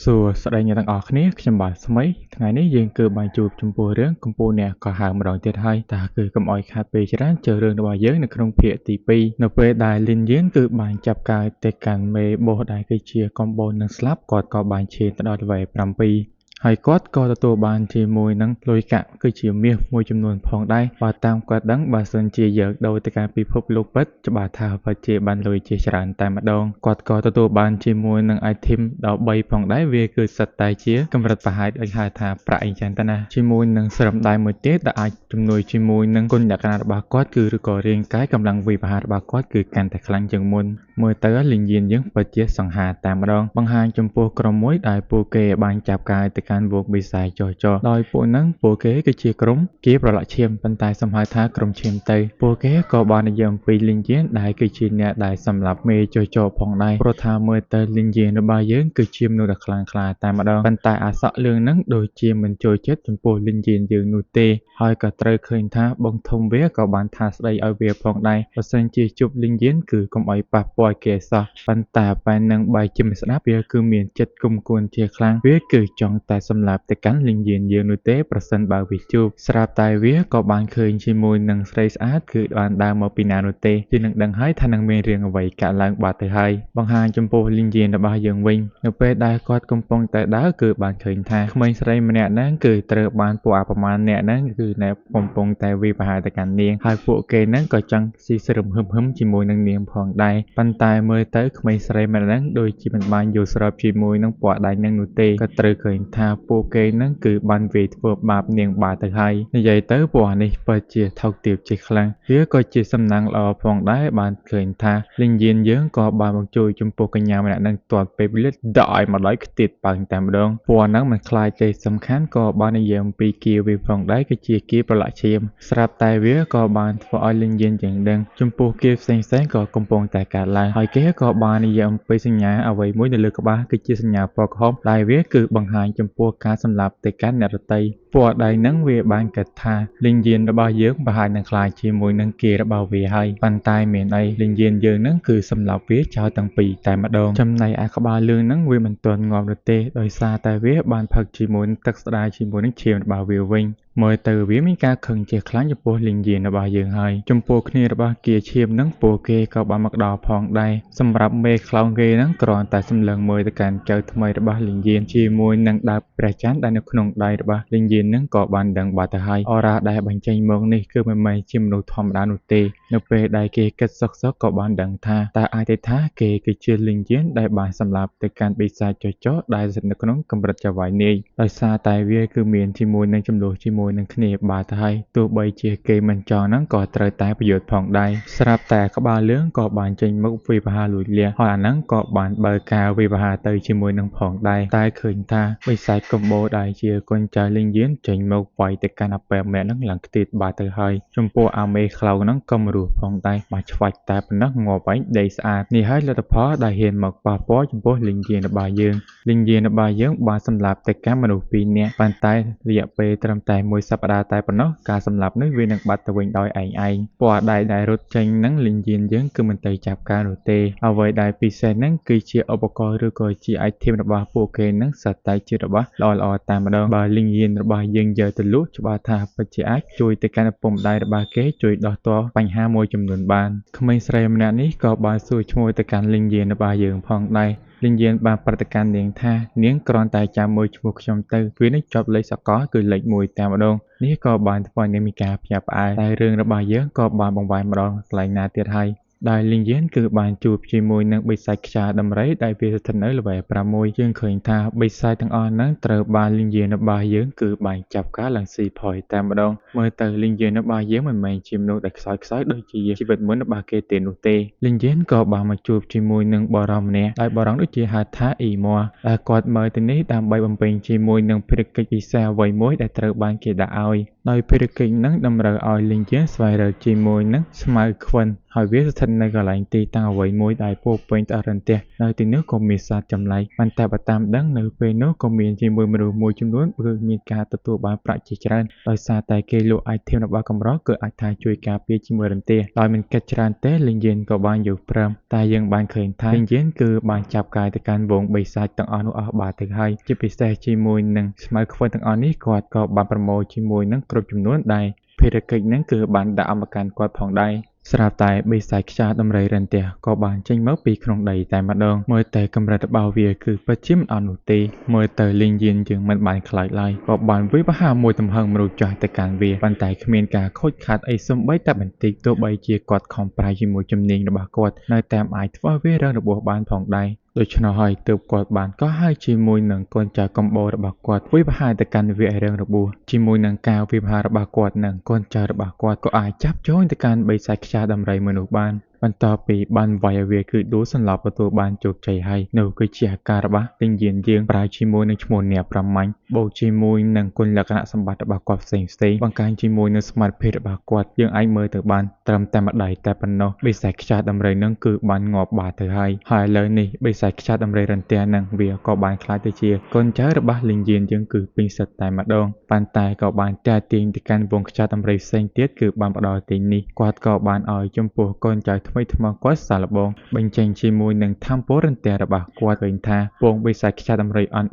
សួស្តីអ្នកទាំងអស់គ្នាខ្ញុំបាទស្មីថ្ងៃនេះយើងគឺបានជួបចំពោះរឿងកំពូលអ្នកក៏ហៅម្ដងទៀតហើយតើគឺកុំអោយខាតពេលច្រើនចូលរឿងរបស់យើងនៅក្នុងភាគទី2នៅពេលដែលលីនយើងគឺបានចាប់កាយទៅកាន់មេបោះដែលគឺជាកំបូននឹងស្លាប់គាត់ក៏បានឈានទៅដល់លេខ7ហើយគាត់ក៏ទទួលបានជាមួយនឹងលុយកាក់គឺជាមាសមួយចំនួនផងដែរបើតាមគាត់ដឹងបើសិនជាយកដូរទៅកាន់ពិភពលោកពិតច្បាស់ថាពិតជាបានលុយជាច្រើនតែម្ដងគាត់ក៏ទទួលបានជាមួយនឹង item ដល់3ផងដែរវាគឺសិតតែជាកម្រិតប្រហែលដូចហៅថាប្រាក់អីចឹងទៅណាជាមួយនឹងស្រឹមដៃមួយទៀតដែលអាចជំនួយជាមួយនឹងគុណលក្ខណៈរបស់គាត់គឺឬក៏រាងកាយកម្លាំងវិបហារបស់គាត់គឺកាន់តែខ្លាំងជាងមុនមើលទៅលីងយានយើងពិតជាសង្ហាតែម្ដងបង្ហាញចំពោះក្រុមមួយដែលពួកគេបានចាប់កាយទៅកាន់វងបិសាចចោដោយពួកគេគឺជាក្រុមគេប្រឡាក់ឈាមប៉ុន្តែសំហៅថាក្រុមឈាមទៅពួកគេក៏បាននិយាយអំពីលីងយានដែលគឺជាអ្នកដែលសម្លាប់មេចោផងដែរព្រោះថាមើលទៅលីងយានរបស់យើងគឺជាមនុស្សដ៏ខ្លាំងក្លាតែម្ដងប៉ុន្តែអាសក់លឿងនឹងដូចជាមិនចូលចិត្តចំពោះលីងយានយើងនោះទេហើយក៏ត្រូវឃើញថាបងធំវាក៏បានថាស្ដីឲ្យវាផងដែរបើសិនជាជប់លីងយានគឺកុំឲ្យប៉ះពាល់គេសោះប៉ុន្តែបែរនឹងបែរជាមិនស្ដាប់វាគឺមានចិត្តគុំគួនជាខ្លាំងវាគឺចង់តែសម្លាប់ទៅកាន់លីងយានយើងនោះទេប្រសិនបើវាជួបស្រាប់តែវាក៏បានឃើញជាមួយនឹងស្រីស្អាតគឺបានដើរមកពីណានោះទេជានឹងដឹងហើយថានឹងមានរឿងអ្វីកើតឡើងបាត់ទៅហើយបង្ហាញចំពោះលីងយានរបស់យើងវិញនៅពេលដែលគាត់កំពុងតែដើរគឺបានឃើញថាក្មេងស្រីម្នាក់ហ្នឹងគឺត្រូវបានពួកអាប្រមាណអ្នកហ្នឹងគឺអ្នកកំពុងតែវាប្រហែលទៅកាន់នាងហើយពួកគេហ្នឹងក៏ចង់ស៊ីស្រឹមហឹមជាមួយនឹងនាងផងដែរប៉ុន្តែមើលទៅក្មេងស្រីម្នាក់ហ្នឹងដូចជាមិនបានយល់ស្របជាមួយនឹងពួកដៃហ្នឹងនោះទេក៏ត្រូវឃើញថាពួកគេហ្នឹងគឺបានវាយធ្វើបាបនាងបាទៅហើយនិយាយទៅពួកនេះពិតជាថោកទាបជាខ្លាំងវាក៏ជាសំណាងល្អផងដែរបានឃើញថាលីងយានយើងក៏បានមកជួយចំពោះកញ្ញាម្នាក់ហ្នឹងទាន់ពេលវេលាដោយមកដោយខ្ទាតប៉ឹងតែម្ដងពួកហ្នឹងមិនខ្លាចទេសំខាន់ក៏បាននិយាយអំពីគាវាផងដែរគឺជាគាប្រឡាក់ឈាមស្រាប់តែវាក៏បានធ្វើឲ្យលីងយានយ៉ាងដឹងចំពោះគាផ្សេងក៏កំពុងតែកើតឡើងហើយគេក៏បាននិយាយអំពីសញ្ញាអ្វីមួយនៅលើក្បាលគឺជាសញ្ញាពណ៌ក្រហមដែលវាគឺបង្ហាញចំពោះការសម្លាប់ទៅកាន់អ្នកដទៃពួកដៃហ្នឹងវាបានគិតថាលីងយានរបស់យើងប្រហែលនឹងខ្លាចជាមួយនឹងគារបស់វាហើយប៉ុន្តែមានអីលីងយានយើងហ្នឹងគឺសម្លាប់វាចោលទាំងពីរតែម្ដងចំណែកឯក្បាលលឿងហ្នឹងវាមិនទាន់ងាប់នោះទេដោយសារតែវាបានផឹកជាមួយនឹងទឹកស្ដាយជាមួយនឹងឈាមរបស់វាវិញមើលទៅវាមានការខឹងជាខ្លាំងចំពោះលីងយានរបស់យើងហើយចំពោះគ្នារបស់គាឈាមនឹងពួកគេក៏បានមកដល់ផងដែរសម្រាប់មេខ្លោងគេនឹងគ្រាន់តែសម្លឹងមើលទៅកាន់ចៅថ្មីរបស់លីងយានជាមួយនឹងដាវព្រះច័ន្ទដែលនៅក្នុងដៃរបស់លីងយាននឹងក៏បានដឹងបាត់ទៅហើយអរ៉ាដែលបញ្ចេញមកនេះគឺមិនមែនជាមនុស្សធម្មតានោះទេនៅពេលដែលគេគិតសុកក៏បានដឹងថាតើអាចថាគេគឺជាលីងយានដែលបានសម្លាប់ទៅកាន់បិសាចចោដែលស្ថិតនៅក្នុងកម្រិតចៅហ្វាយនាយដោយសារតែវាគឺមានជាមួយនឹងចំនួនជាមួយនឹងគ្នាបាទទៅហើយទោះបីជាគេមិនចង់ហ្នឹងក៏ត្រូវតែប្រយោជន៍ផងដែរស្រាប់តែក្បាលលឿងក៏បានចេញមុខវិបហាលួចលាហើយអាហ្នឹងក៏បានបើកការវិបហាទៅជាមួយនឹងផងដែរតែឃើញថាបិសាចកំបោដែលជាកូនចៅលីងយានចេញមកវាយទៅកាន់អាប៉ែម្នាក់ហ្នឹងឡើងខ្ទាតបាទទៅហើយចំពោះអាមេខ្លោងហ្នឹងក៏មករស់ផងដែរបាទឆ្វាច់តែប៉ុណ្ណោះងាប់ឯងដីស្អាតនេះហើយលទ្ធផលដែលហ៊ានមកប៉ះពាល់ចំពោះលីងយានរបស់យើងលីងយានរបស់យើងបានសម្លាប់ទៅកាន់មនុស្ស2នាក់ប៉ុន្តែរយៈពេលត្រឹមតែ1សប្តាហ៍តែប៉ុណ្ណោះការសម្លាប់នេះវានឹងបាត់ទៅវិញដោយឯងពណ៌ដៃដែលរត់ចេញនឹងលីងយានយើងគឺមិនទៅចាប់ការនោះទេអ្វីដែលពិសេសហ្នឹងគឺជាឧបករណ៍ឬក៏ជា item របស់ពួកគេហ្នឹងសត្វតែជារបស់ល្អតែម្ដងបើលីងយានរបស់យើងយកទៅលក់ច្បាស់ថាពិតជាអាចជួយទៅកាន់ឪពុកម្ដាយរបស់គេជួយដោះទាស់បញ្ហាមួយចំនួនបានក្មេងស្រីម្នាក់នេះក៏បានសួរឈ្មោះទៅកាន់លីងយានរបស់យើងផងដែរលីងយានបានប្រតិកម្មនាងថានាងគ្រាន់តែចាំមើលឈ្មោះខ្ញុំទៅវានឹងជាប់លេខសកលគឺលេខ1តែម្ដងនេះក៏បានធ្វើឲ្យនាងមានការភ្ញាក់ផ្អើលតែរឿងរបស់យើងក៏បានបង្វែរម្ដងកន្លែងណាទៀតហើយដែលលីងយានគឺបានជួបជាមួយនឹងបិសាចខ្យាដំរីដែលវាស្ថិតនៅលេខ6យើងឃើញថាបិសាចទាំងអស់ហ្នឹងត្រូវបានលីងយានរបស់យើងគឺបានចាប់ការឡើងស៊ីផុយតែម្ដងមើលទៅលីងយានរបស់យើងមិនមែនជាមនុស្សដែលខ្សោយដូចជាជីវិតមុនរបស់គេទេនោះទេលីងយានក៏បានមកជួបជាមួយនឹងបរិម្នាក់ដែលបរិមដូចជាហៅថាអ៊ីម៉័រដែលគាត់មើលទៅនេះដើម្បីបំពេញជាមួយនឹងភារកិច្ចពិសេសអ្វីមួយដែលត្រូវបានគេដាក់ឲ្យ ដោយភារកិច្ចនឹងតម្រូវឲ្យលីងយានស្វែងរកជាមួយនឹងស្មៅខ្វិនហើយវាស្ថិតនៅកន្លែងទីតាំងអ្វីមួយដែលពោរពេញទៅដោយរន្ទះនៅទីនោះក៏មានសត្វចម្លែកប៉ុន្តែបើតាមដឹងនៅពេលនោះក៏មានជាមួយមនុស្សមួយចំនួនគឺមានការទទួលបានប្រាក់ជាច្រើនដោយសារតែគេលក់អាយធមរបស់កម្រគឺអាចថាជួយការពារជាមួយរន្ទះដោយមិនគិតច្រើនទេលីងយានក៏បានយកព្រមតែយើងបានឃើញថាលីងយានគឺបានចាប់កាយទៅកាន់វងបិសាចទាំងអស់នោះអស់បាត់ទៅហើយជាពិសេសជាមួយនឹងស្មៅខ្វិនទាំងអស់នេះគាត់ក៏បានប្រមូលជាមួយនឹងគ្រប់ចំនួនដែរភារកិច្ចហ្នឹងគឺបានដាក់ឲ្យមកកាន់គាត់ផងដែរស្រាប់តែបិសាចខ្យាដំរីរន្ទះក៏បានចេញមកពីក្នុងដីតែម្ដងមើលតែកម្រិតរបស់វាគឺពិតជាមិនអន់នោះទេមើលទៅលីងយានយើងមិនបានខ្លាចឡើយក៏បានវាយប្រហារមួយទំហឹងមនុស្សចាស់ទៅកាន់វាប៉ុន្តែគ្មានការខូចខាតអីសូម្បីតែបន្តិចទោះបីជាគាត់ខំប្រែជាមួយជំនាញរបស់គាត់នៅតែអាចធ្វើវារងរបួសបានផងដែរដូច្នោះហើយទើបគាត់បានកោះហើយជាមួយនឹងកូនចៅកំបោររបស់គាត់វាយប្រហារទៅកាន់វាឲ្យរឿងរបួសជាមួយនឹងការវាយប្រហាររបស់គាត់នឹងកូនចៅរបស់គាត់ក៏អាចចាប់ចូលទៅកាន់បិសាចខ្យាដំរីមនុស្សបានបន្ទាប់ពីបានវាយឲ្យវាគឺដួលសន្លប់ទទួលបានជោគជ័យហើយនោះគឺជាអាការរបស់លិញយានយើងប្រើជាមួយនឹងឈ្មោះអ្នកប្រមាញ់បូកជាមួយនឹងគុណលក្ខណៈសម្បត្តិរបស់គាត់ផ្សេងៗបង្កើនជាមួយនឹងសមត្ថភាពរបស់គាត់យើងអាចមើលទៅបានត្រឹមតែម្ដាយតែប៉ុណ្ណោះបិសាចខ្យាដំរីនឹងគឺបានងាប់បាត់ទៅហើយឥឡូវនេះបិសាចខ្យាដំរីរន្ទះនឹងវាក៏បានខ្លាចទៅជាកូនចៅរបស់លិញយានយើងគឺពេញសិទ្ធតែម្ដងប៉ុន្តែក៏បានតាក់ទាញទៅកាន់វងខ្យាដំរីផ្សេងទៀតគឺបានផ្ដល់ទីនេះគាត់ក៏បានឲ្យចំពោះកូនចៅថ្មីថ្មោងគាត់សាឡបងបញ្ចេញជាមួយនឹងធម្មពលរន្ទះរបស់គាត់ឃើញថាពងបិសាចខ្យាដំរីអន់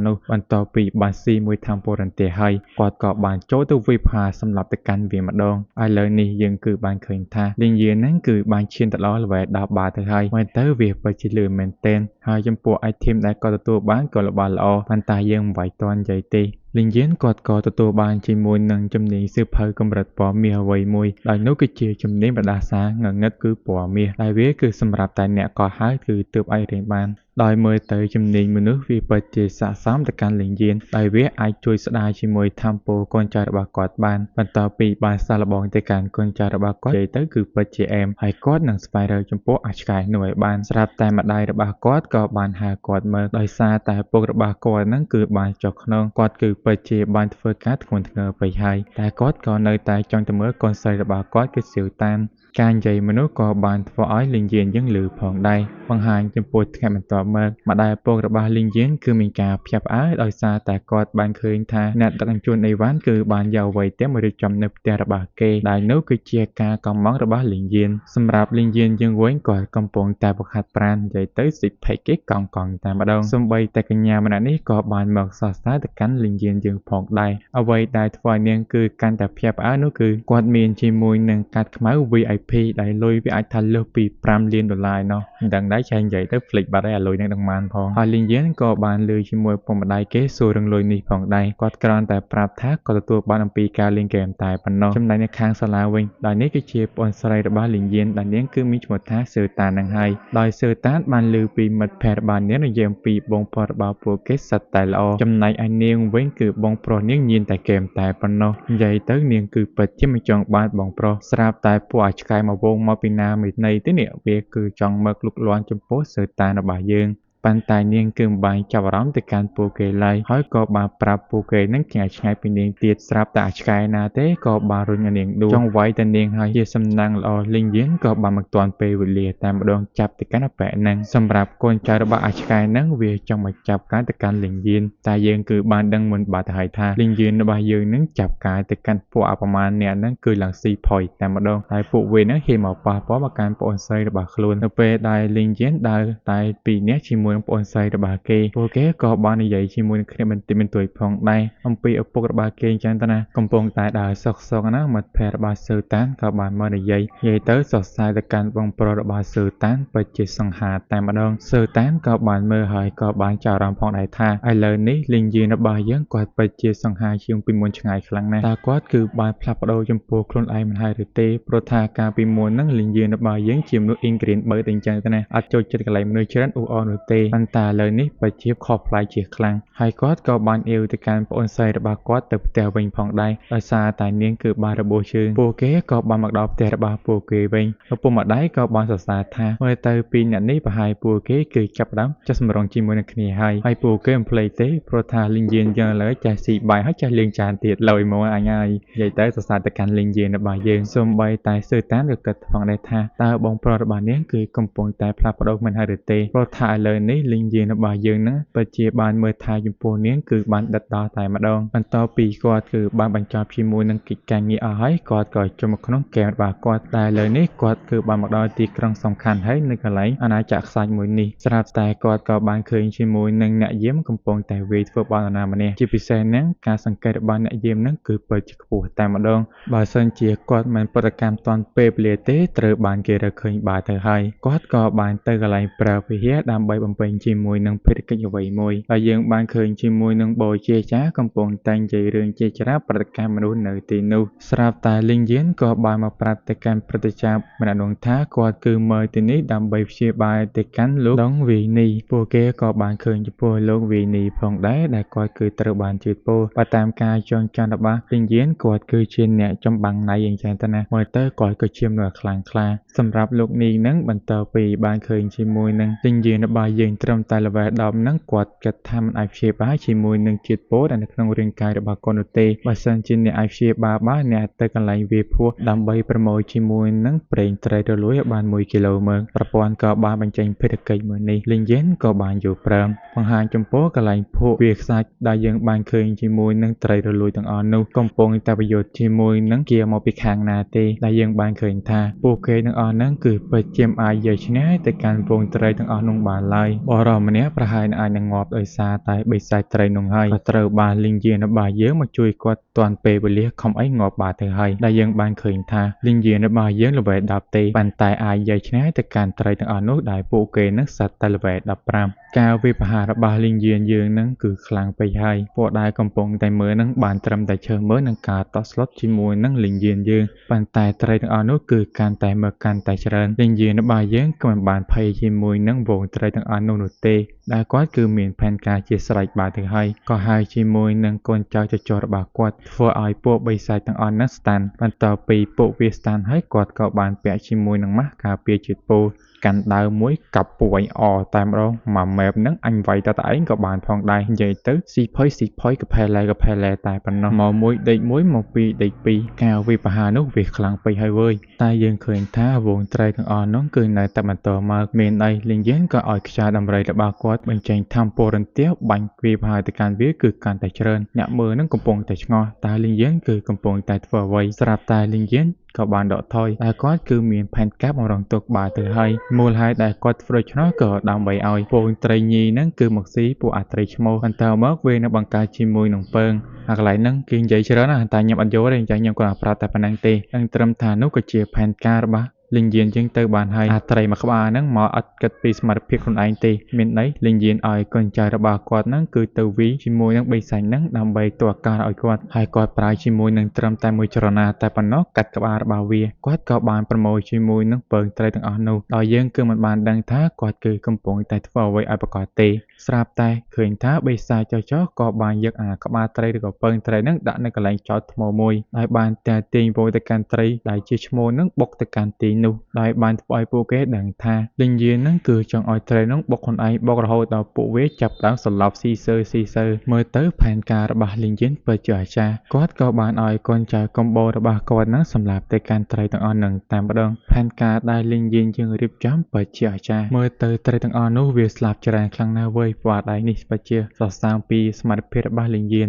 នោះបន្ទាប់ពីបានស៊ីមួយធម្មពលរន្ទះហើយគាត់ក៏បានចូលទៅវាយប្រហារសម្លាប់ទៅកាន់វាម្ដងឥឡូវនេះយើងគឺបានឃើញថាលីងយានហ្នឹងគឺបានឈានទៅដល់ល្វែដល់បាតទៅហើយមិនទៅវាពិតជាលឿនមែនទែនហើយចំពោះ item ដែលគាត់ទទួលបានក៏ល្បាល្អប៉ុន្តែយើងមិនវាយទាន់និយាយទេលីងយានគាត់ក៏ទទួលបានជាមួយនឹងជំនាញសៀវភៅកម្រិតពណ៌មាសអ្វីមួយដោយនោះគឺជាជំនាញប្រដាសាងងឹតគឺពណ៌មាសដែលវាគឺសម្រាប់តែអ្នកកោះហើយគឺទើបអាចរៀនបានដោយមើលទៅជំនាញមនុស្សវាពិតជាស័ក្តិសមទៅកាន់លីងយានដោយវាអាចជួយស្ដារជាមួយធម្មពលកូនចៅរបស់គាត់បានបន្ទាប់ពីបានសាឡបងទៅកាន់កូនចៅរបស់គាត់និយាយទៅគឺពិតជាអែមហើយគាត់នឹងស្វែងរកចំពោះអាឆ្កែនោះឲ្យបានស្រាប់តែម្ដាយរបស់គាត់ក៏បានហៅគាត់មកដោយសារតែពុករបស់គាត់នឹងគឺបានចុះខ្នងគាត់គឺពិតជាបានធ្វើការធ្ងន់ធ្ងរពេកហើយតែគាត់ក៏នៅតែចង់ទៅមើលកូនស្រីរបស់គាត់គឺសៀវតានការនិយាយមនុស្សក៏បានធ្វើឲ្យលីងយានយើងឮផងដែរបង្ហាញចំពោះថ្ងៃបន្ទាប់មកម្ដាយឪពុករបស់លីងយានគឺមានការភ្ញាក់ផ្អើលដោយសារតែគាត់បានឃើញថាអ្នកដឹកជញ្ជូនអីវ៉ាន់គឺបានយកអ្វីទាំងមករៀបចំនៅផ្ទះរបស់គេដែលនោះគឺជាការកំងរបស់លីងយានសម្រាប់លីងយានយើងវិញគាត់កំពុងតែបង្ហាត់ប្រាណនិយាយទៅសិភ័យគេកង់តែម្ដងសូម្បីតែកញ្ញាម្នាក់នេះក៏បានមកសរសើរទៅកាន់លីងយានយើងផងដែរអ្វីដែលធ្វើឲ្យនាងគឺកាន់តែភ្ញាក់ផ្អើលនោះគឺគាត់មានជាមួយនឹងកាតខ្មៅ VIP ដែលលុយវាអាចថាលើសពី$5 លានឯណោះមិនដឹងដែរចែកនិយាយទៅភ្លេចបាត់ហើយអាលុយនឹងដឹងបានផងហើយលីងយានក៏បានលើជាមួយពុកម្ដាយគេសួររឿងលុយនេះផងដែរគាត់គ្រាន់តែប្រាប់ថាគាត់ទទួលបានអំពីការលេងហ្គេមតែប៉ុណ្ណោះចំណែកនៅខាងសាលាវិញដោយនេះគឺជាប្អូនស្រីរបស់លីងយានដែលនាងគឺមានឈ្មោះថាសឺតាននឹងហើយដោយសឺតានបានលើពីមិត្តភ័ក្តិរបស់នាងនិយាយអំពីបងប្រុសរបស់ពួកគេសិតតែល្អចំណែកឯនាងវិញគឺបងប្រុសនាងញៀនតែហ្គេមតែប៉ុណ្ណោះនិយាយទៅនាងគឺពិតជាមិនចង់បានបងប្រុសស្រាប់តែពួកអាឆ្កែមកវងមកពីណាមេនៃទេនេះវាគឺចង់មកលុកលាន់ចំពោះសឺតានរបស់យើងប៉ុន្តែនាងគឺមិនបានចាប់អារម្មណ៍ទៅកាន់ពួកគេឡើយហើយក៏បានប្រាប់ពួកគេនឹងឆ្ងាយពីនាងទៀតស្រាប់តែអាឆ្កែណាទេក៏បានរុញឲ្យនាងដួលចង់វាយតែនាងហើយជាសំណាងល្អលីងយានក៏បានមកទាន់ពេលវេលាតែម្ដងចាប់ទៅកាន់អាប៉ែហ្នឹងសម្រាប់កូនចៅរបស់អាឆ្កែហ្នឹងវាចង់មកចាប់ការទៅកាន់លីងយានតែយើងគឺបានដឹងមុនបាត់ទៅហើយថាលីងយានរបស់យើងនឹងចាប់ការទៅកាន់ពួកអប្រមាណអ្នកហ្នឹងគឺឡើងស៊ីផុយតែម្ដងហើយពួកវាហ្នឹងហ៊ានមកប៉ះពាល់មកកាន់ប្អូនស្រីរបស់ខ្លួននៅពេលដែលលីងយានដើរតែពីរនាក់ជាមួយប្អូនស្រីរបស់គេពួកគេក៏បាននិយាយជាមួយនឹងគ្នាបន្តិចបន្តួចផងដែរអំពីឪពុករបស់គេអញ្ចឹងទៅណាកំពុងតែដើរសុកណាមិត្តភ័ក្តិរបស់សឺតានក៏បានមកនិយាយទៅសរសើរទៅកាន់បងប្រុសរបស់សឺតានពិតជាសង្ហាតែម្ដងសឺតានក៏បានមើលហើយក៏បានចាប់អារម្មណ៍ផងដែរថាឥឡូវនេះលីងយានរបស់យើងគាត់ពិតជាសង្ហាជាងពីមុនឆ្ងាយខ្លាំងណាស់តើគាត់គឺបានផ្លាស់ប្ដូរចំពោះខ្លួនឯងមិនហើយឬទេព្រោះថាកាលពីមុនហ្នឹងលីងយានរបស់យើងជាមនុស្សអ៊ីងក្រៀនបើតែអញ្ចឹងទៅណាអត់ចូលចិត្តកន្លែងមនុស្សច្រើនអ៊ូអរនោះទេ ប៉ុន្តែលើនេះពិតជាខុសប្លែកជាខ្លាំងហើយគាត់ក៏បានអៀវទៅកាន់ប្អូនស្រីរបស់គាត់ទៅផ្ទះវិញផងដែរដោយសារតែនាងគឺបានរបួសជើងពួកគេក៏បានមកដល់ផ្ទះរបស់ពួកគេវិញឪពុកម្ដាយក៏បានសរសើរថាមើលទៅពីអ្នកនេះប្រហែលពួកគេគឺចាប់ផ្ដើមចុះសម្រុងជាមួយនឹងគ្នាហើយពួកគេមិនភ្លេចទេព្រោះថាលីងយានយ៉ាងលើចេះស៊ីបាយហើយចេះលេងចានទៀតឡើយមកអញហើយនិយាយទៅសរសើរទៅកាន់លីងយានរបស់យើងសូម្បីតែសឺតានក៏គិតផងដែរថាតើបងប្រុសរបស់នាងគឺកំពុងតែផ្លាស់ប្ដូរមិនហើយឬទេព្រោះថាឥឡូវនេះលីងយានរបស់យើងនឹងពិតជាបានមើលថាចំពោះនាងគឺបានដិតដល់តែម្ដងបន្ទាប់ពីគាត់គឺបានបញ្ចប់ជាមួយនឹងកិច្ចការងារអស់ហើយគាត់ក៏ចូលមកក្នុងហ្គេមរបស់គាត់តែឥឡូវនេះគាត់គឺបានមកដល់ទីក្រុងសំខាន់ហើយនៅកន្លែងអាណាចក្រខ្សាច់មួយនេះស្រាប់តែគាត់ក៏បានឃើញជាមួយនឹងអ្នកយាមកំពុងតែវាយធ្វើបាបនរណាម្នាក់ជាពិសេសហ្នឹងការសង្កេតរបស់អ្នកយាមហ្នឹងគឺពិតជាខ្ពស់តែម្ដងបើសិនជាគាត់មិនប្រតិកម្មទាន់ពេលវេលាទេត្រូវបានគេរកឃើញបាល់ទៅហើយគាត់ក៏បានទៅកន្លែងប្រើវិហារដើម្បីបំពេញជាមួយនឹងភារកិច្ចអ្វីមួយហើយយើងបានឃើញជាមួយនឹងបូជាចាកំពុងតែនិយាយរឿងជាច្រើនប្រតិកម្មមនុស្សនៅទីនោះស្រាប់តែលីងយានក៏បានមកប្រាប់ទៅកាន់ប្រតិចាបម្នាក់នោះថាគាត់គឺមើលទីនេះដើម្បីព្យាបាលទៅកាន់លោកដងវីនីពួកគេក៏បានឃើញចំពោះលោកវីនីផងដែរដែលគាត់គឺត្រូវបានជឿពោបើតាមការចងចាំរបស់លីងយានគាត់គឺជាអ្នកចម្បាំងណៃអញ្ចឹងទៅណាមើលទៅគាត់ក៏ជាមនុស្សខ្លាំងក្លាសម្រាប់លោកនីនឹងបន្តពីបានឃើញជាមួយនឹងលីងយានរបស់យើងត្រឹមតែ level 10នឹងគាត់គិតថាមិនអាចព្យាបាលជាមួយនឹងជាតិពោដែលនៅក្នុងរាងកាយរបស់គាត់នោះទេបើសិនជាអ្នកអាចព្យាបាលបានអ្នកទៅកន្លែងវាភួរដើម្បីប្រមូលជាមួយនឹងប្រេងត្រីរលួយឲ្យបាន1គីឡូមើលប្រព័ន្ធក៏បានបញ្ចេញភារកិច្ចមួយនេះលីងយានក៏បានយល់ព្រមបង្ហាញចំពោះកន្លែងភក់វាខ្សាច់ដែលយើងបានឃើញជាមួយនឹងត្រីរលួយទាំងអស់នោះកំពុងតែប្រយុទ្ធជាមួយនឹងគៀមកពីខាងណាទេដែលយើងបានឃើញថាពួកគេទាំងអស់ហ្នឹងគឺពិតជាមិនអាចយកឈ្នះទៅកាន់វងត្រីទាំងអស់នោះបានឡើយបរិម្នាក់ប្រហែលអាចនឹងងាប់ដោយសារតែបិសាចត្រីនោះហើយក៏ត្រូវបានលីងយានរបស់យើងមកជួយគាត់ទាន់ពេលវេលាខំអីងាប់បាត់ទៅហើយដែលយើងបានឃើញថាលីងយានរបស់យើង level 10ទេប៉ុន្តែអាចយកឈ្នះទៅកាន់ត្រីទាំងអស់នោះដែលពួកគេនឹងសត្វតែ level 15ការវាយប្រហាររបស់លីងយានយើងនឹងគឺខ្លាំងពេកហើយពួកដែលកំពុងតែមើលនឹងបានត្រឹមតែឈើមើលនឹងការតក់ស្លុតជាមួយនឹងលីងយានយើងប៉ុន្តែត្រីទាំងអស់នោះគឺកាន់តែមើលកាន់តែច្រើនលីងយានរបស់យើងក៏មិនបានភ័យជាមួយនឹងវងត្រីទាំងអស់នោះទេដែលគាត់គឺមានផែនការជាស្រេចបាត់ទៅហើយក៏ហើយជាមួយនឹងកូនចៅចចរបស់គាត់ធ្វើឲ្យពួកបិសាចទាំងអស់នោះស្តាន់បន្ទាប់ពីពួកវាស្តាន់ហើយគាត់ក៏បានពាក់ជាមួយនឹងម៉ាស់ការពារជាតិពោកាន់ដាវមួយកាប់ពួយអតែម្ដងមកម៉ែបហ្នឹងអញវាយតឯងក៏បានផងដែរនិយាយទៅស៊ីផុយកាផេឡែតែប៉ុណ្ណោះមកមួយដេកមួយមកពីរដេកពីរការវាយប្រហារនោះវាខ្លាំងពេកហើយវើយតែយើងឃើញថាវងត្រីទាំងអស់នោះគឺនៅតែបន្តមកមានអីលីងយានក៏ឲ្យខ្យាដំរីរបស់គាត់បញ្ចេញថាមពលរន្ទះបាញ់វាប្រហារទៅកាន់វាគឺកាន់តែច្រើនអ្នកមើលនឹងកំពុងតែឆ្ងល់តែលីងយានគឺកំពុងតែធ្វើអ្វីស្រាប់តែលីងយានក៏បានដកថយតែគាត់គឺមានផែនការបង្រងទុកបាយទៅហើយមូលហេតុដែលគាត់ធ្វើដូច្នោះក៏ដើម្បីឲ្យពងត្រីញីហ្នឹងគឺមកស៊ីពួកអាត្រីឈ្មោះបន្តមកវានឹងបង្កើតជាមួយនឹងពងអាកន្លែងហ្នឹងគេនិយាយច្រើនណាស់តែខ្ញុំអត់យល់ទេអញ្ចឹងខ្ញុំគាត់ប្រាប់តែប៉ុណ្្នឹងទេដឹងត្រឹមថានោះក៏ជាផែនការរបស់លីងយានជាងទៅបានហើយអាត្រីមួយក្បាលហ្នឹងមកអត់គិតពីសមត្ថភាពខ្លួនឯងទេមានន័យលីងយានឲ្យកូនចៅរបស់គាត់ហ្នឹងគឺទៅវីជាមួយនឹងបិសាចហ្នឹងដើម្បីទោះអាការឲ្យគាត់ហើយគាត់ប្រើជាមួយនឹងត្រឹមតែមួយចរណាតែប៉ុណ្ណោះកាត់ក្បាលរបស់វាគាត់ក៏បានប្រមូលជាមួយនឹងពងត្រីទាំងអស់នោះដោយយើងគឺមិនបានដឹងថាគាត់គឺកំពុងតែធ្វើអ្វីឲ្យប្រកបទេស្រាប់តែឃើញថាបិសាចចោះក៏បានយកអាក្បាលត្រីឬក៏ពងត្រីហ្នឹងដាក់នៅកន្លែងចោតថ្មមួយហើយបានទាញវយទៅកាន់ត្រីដែលជាឈ្មោះហ្នឹងបុកទៅកាន់ទីនោះដោយបានធ្វើឲ្យពួកគេដឹងថាលីងយានហ្នឹងគឺចង់ឲ្យត្រីហ្នឹងបុកខ្លួនឯងបុករហូតដល់ពួកវាចាប់ដើមសន្លប់ស៊ីសើមើលទៅផែនការរបស់លីងយានពិតជាអាចារ្យគាត់ក៏បានឲ្យកូនចៅកំបោររបស់គាត់ហ្នឹងសម្លាប់ទៅកាន់ត្រីទាំងអស់ហ្នឹងតែម្ដងផែនការដែលលីងយានយើងរៀបចំពិតជាអាចារ្យមើលទៅត្រីទាំងអស់នោះវាស្លាប់ច្រើនខ្លាំងណាស់វើយព្រោះដៃនេះពិតជាសរសើរពីសមត្ថភាពរបស់លីងយាន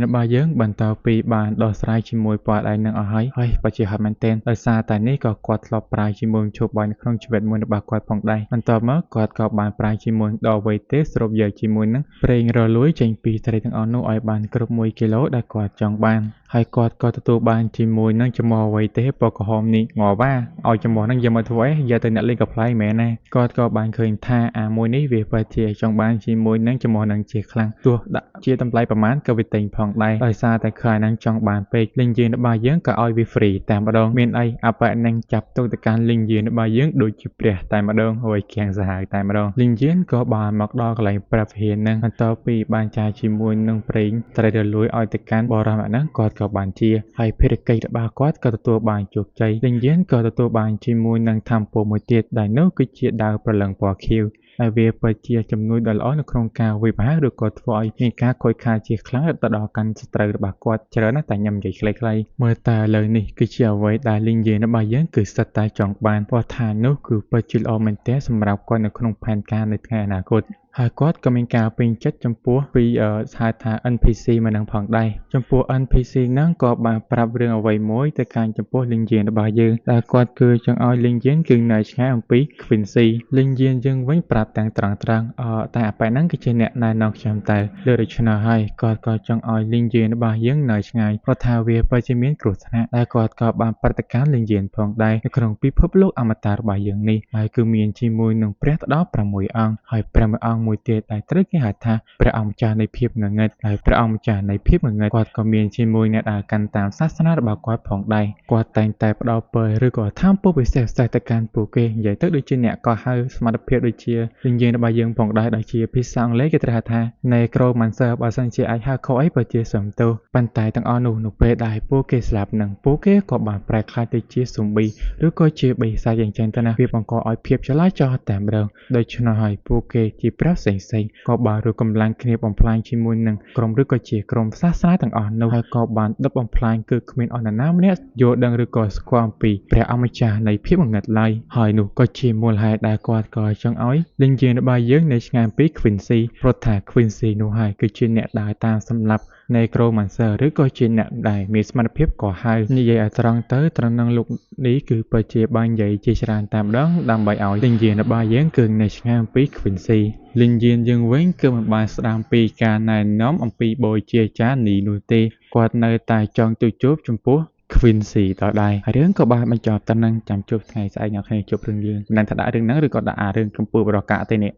របស់យើងបន្តពីបានដោះស្រាយជាមួយព្រោះដៃនឹងអស់ហើយពិតជាហត់មែនទែនដោយសារតែនេះក៏គាត់ធ្លាប់ប្រើជាមួយឈប់បាយនៅក្នុងជីវិតមួយរបស់គាត់ផងដែរបន្ទាប់មកគាត់ក៏បានប្រើជាមួយដល់វ័យទេស្រូបយកជាមួយនឹងប្រេងរលួយចេញពីត្រីទាំងអស់នោះឲ្យបានគ្រប់1គីឡូដែលគាត់ចង់បាន ហើយគាត់ក៏ទទួលបានជាមួយនឹងចំហអ្វីទេពណ៌ក្រហមនេះងល់វ៉ាឲ្យចំហហ្នឹងយកមកធ្វើអីយកទៅអ្នកលេងកំ pl ែងមែនណាគាត់ក៏បានឃើញថាអាមួយនេះវាពិតជាចង់បានជាមួយនឹងចំហហ្នឹងជាខ្លាំងទោះដាក់ជាតម្លៃប្រមាណក៏វាទិញផងដែរដោយសារតែខ្លាហ្នឹងចង់បានពេកលេងយានរបស់យើងក៏ឲ្យវា free តែម្ដងមានអីអប៉ហ្នឹងចាប់ទុកទៅកាន់លេងយានរបស់យើងដូចជាព្រះតែម្ដងហើយខាំងសាហាវតែម្ដងលេងយានក៏បានមកដល់កន្លែងប្រាប់វិហារហ្នឹងបន្ទាប់ពីបានចាយជាមួយនឹងប្រេងត្រីរលួយឲ្យទៅកាន់បរិសម្នាក់ហ្នឹងគាត់ក៏បានជាហើយភារកិច្ចរបស់គាត់ក៏ទទួលបានជោគជ័យលេងយានក៏ទទួលបានជាមួយនឹងធម្មពលមួយទៀតដែលនោះគឺជាដាវព្រលឹងពណ៌ខៀវហើយវាពិតជាជំនួយដ៏ល្អនៅក្នុងការវិភាគឬក៏ធ្វើឲ្យមានការខូចខាតជាខ្លាំងទៅដល់កាន់សត្រូវរបស់គាត់ច្រើនណាស់តែខ្ញុំនិយាយខ្លីៗមើលតែឥឡូវនេះគឺជាអ្វីដែលលេងយានរបស់យើងគឺសិតតែចង់បានព្រោះថានោះគឺពិតជាល្អមែនទែនសម្រាប់គាត់នៅក្នុងផែនការនៅថ្ងៃអនាគតហើយគាត់ក៏មានការពេញចិត្តចំពោះពីហៅថា NPC មកនឹងផងដែរចំពោះ NPC ហ្នឹងក៏បានប្រាប់រឿងអ្វីមួយទៅកាន់ចំពោះលេងយានរបស់យើងដែលគាត់គឺចង់ឲ្យលេងយានគឺនៅឆ្ងាយអំពី Quincy លេងយានយើងវិញប្រាប់ទាំងត្រង់តែអាប៉ែហ្នឹងគឺជាអ្នកណែនាំខ្ញុំតែលើដូច្នោះហើយគាត់ក៏ចង់ឲ្យលេងយានរបស់យើងនៅឆ្ងាយព្រោះថាវាពិតជាមានគ្រោះថ្នាក់ដែលគាត់ក៏បានប្រតិកម្មលេងយានផងដែរនៅក្នុងពិភពលោកអមតៈរបស់យើងនេះហើយគឺមានជាមួយនឹងព្រះទៅដល់6អង្គហើយព្រះមួយអង្គមួយទៀតដែលត្រូវគេហៅថាព្រះអង្គម្ចាស់នៃភាពងងឹតហើយព្រះអង្គម្ចាស់នៃភាពងងឹតគាត់ក៏មានជាមួយអ្នកដែលកាន់តាមសាសនារបស់គាត់ផងដែរគាត់តែងតែផ្ដល់ពរឬក៏ថាមពលពិសេសទៅកាន់ពួកគេនិយាយទៅដូចជាអ្នកក៏ហៅសមត្ថភាពដូចជាលេងយានរបស់យើងផងដែរដែលជាភាសាអង់គ្លេសគេត្រូវហៅថា Necromancer បើសិនជាអាចហៅខុសអីបើជាសំទោសប៉ុន្តែទាំងអស់នោះនៅពេលដែលពួកគេស្លាប់នឹងពួកគេក៏បានប្រែក្លាយទៅជាស៊ុំប៊ីឬក៏ជាបិសាចយ៉ាងចឹងទៅណាវាបង្កឲ្យភាពចលាចលតែម្ដងដូច្នោះហើយពួកគេជាព្រះផ្សេងក៏បានរួបកម្លាំងគ្នាបំផ្លាញជាមួយនឹងក្រុមឬក៏ជាក្រុមសាសនាទាំងអស់នោះហើយក៏បានដុតបំផ្លាញគឺគ្មានអនរណាម្នាក់យល់ដឹងឬក៏ស្គាល់អំពីព្រះអម្ចាស់នៃភាពងងឹតឡើយហើយនោះក៏ជាមូលហេតុដែលគាត់ក៏ចង់ឲ្យលេងយានរបស់យើងនៅឆ្ងាយពី Quincy ព្រោះថា Quincy នោះហើយគឺជាអ្នកដើរតាមសម្លាប់Necromancer ឬក៏ជាអ្នកដែលមានសមត្ថភាពក៏ហៅនិយាយឲ្យត្រង់ទៅត្រង់នឹងលោកនេះគឺពិតជាបាននិយាយជាច្រើនតែម្ដងដើម្បីឲ្យលេងយានរបស់យើងគឺនៅឆ្ងាយពី Quincy លេងយានយើងវិញគឺមិនបានស្ដាប់ពីការណែនាំអំពីបូជាចារ្យនេះនោះទេគាត់នៅតែចង់ទៅជួបចំពោះ Quincy តដែរហើយរឿងក៏បានបញ្ចប់តែនឹងចាំជួបថ្ងៃស្អែកអ្នកគ្នាជួបរឿងយើងមិនដឹងថាដាក់រឿងហ្នឹងឬក៏ដាក់រឿងកម្ពុជាបរកាទេនេះ